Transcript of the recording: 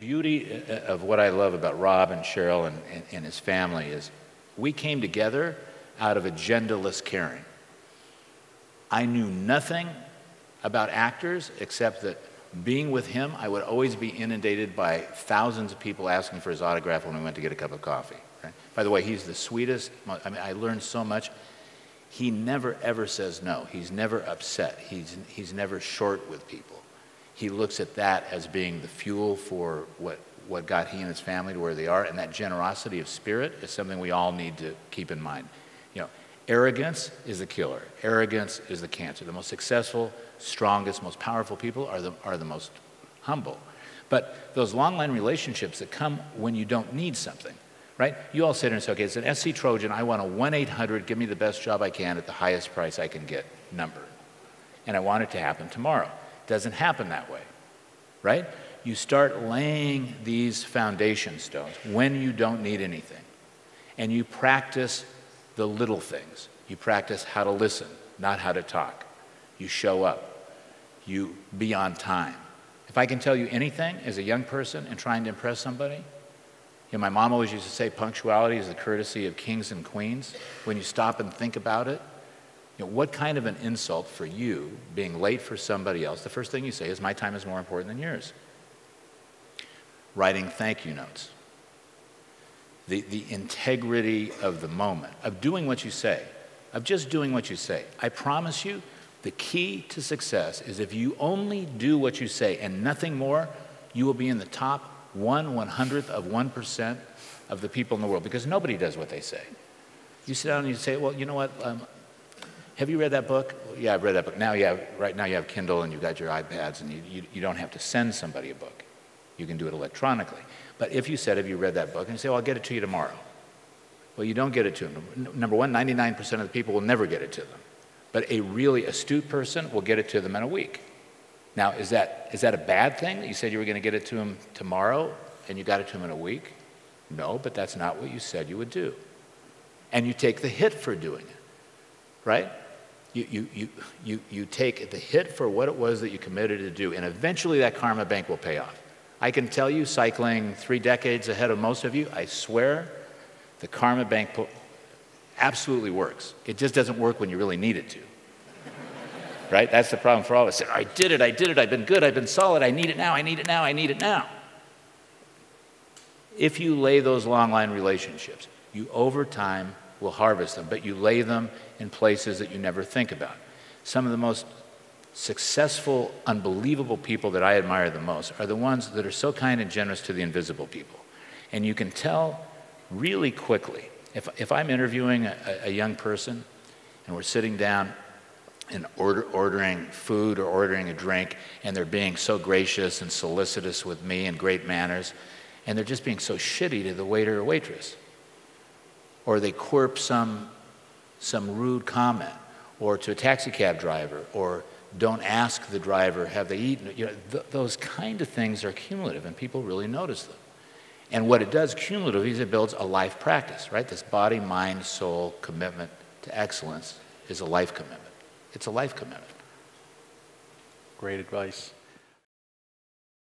beauty of what I love about Rob and Cheryl and his family is we came together out of agendaless caring. I knew nothing about actors except that being with him, I would always be inundated by thousands of people asking for his autograph when we went to get a cup of coffee. Right? By the way, he's the sweetest. I mean, I learned so much. He never, ever says no. He's never upset. He's never short with people. He looks at that as being the fuel for what got he and his family to where they are, and that generosity of spirit is something we all need to keep in mind. You know, arrogance is the killer. Arrogance is the cancer. The most successful, strongest, most powerful people are the most humble. But those long-line relationships that come when you don't need something, right? You all sit there and say, okay, it's an SC Trojan. I want a 1-800, give me the best job I can at the highest price I can get number. And I want it to happen tomorrow. It doesn't happen that way, right? You start laying these foundation stones when you don't need anything. And you practice the little things. You practice how to listen, not how to talk. You show up. You be on time. If I can tell you anything as a young person and trying to impress somebody, you know, my mom always used to say punctuality is the courtesy of kings and queens. When you stop and think about it, you know, what kind of an insult for you being late for somebody else? The first thing you say is, my time is more important than yours. Writing thank you notes. The integrity of the moment, of doing what you say, of just doing what you say. I promise you, the key to success is if you only do what you say and nothing more, you will be in the top 1/100th of 1% of the people in the world, because nobody does what they say. You sit down and you say, well, you know what, have you read that book? Well, yeah, I've read that book. Right now you have Kindle and you've got your iPads, and you don't have to send somebody a book. You can do it electronically. But if you said, have you read that book? And you say, well, I'll get it to you tomorrow. Well, you don't get it to them. Number one, 99% of the people will never get it to them. But a really astute person will get it to them in a week. Now, is that a bad thing that you said you were going to get it to them tomorrow and you got it to them in a week? No, but that's not what you said you would do. And you take the hit for doing it, right? You take the hit for what it was that you committed to do, and eventually that karma bank will pay off. I can tell you, cycling 3 decades ahead of most of you, I swear the karma bank absolutely works. It just doesn't work when you really need it to. Right? That's the problem for all of us. I did it, I've been good, I've been solid, I need it now, I need it now, I need it now. If you lay those long line relationships, you over time will harvest them, but you lay them in places that you never think about. Some of the most successful, unbelievable people that I admire the most are the ones that are so kind and generous to the invisible people. And you can tell really quickly, if I'm interviewing a young person and we're sitting down and ordering food or ordering a drink, and they're being so gracious and solicitous with me and great manners, and they're just being so shitty to the waiter or waitress, or they quirp some rude comment, or to a taxi cab driver, or don't ask the driver, have they eaten? You know, those kind of things are cumulative, and people really notice them. And what it does cumulatively is it builds a life practice, right? This body, mind, soul commitment to excellence is a life commitment. It's a life commitment. Great advice.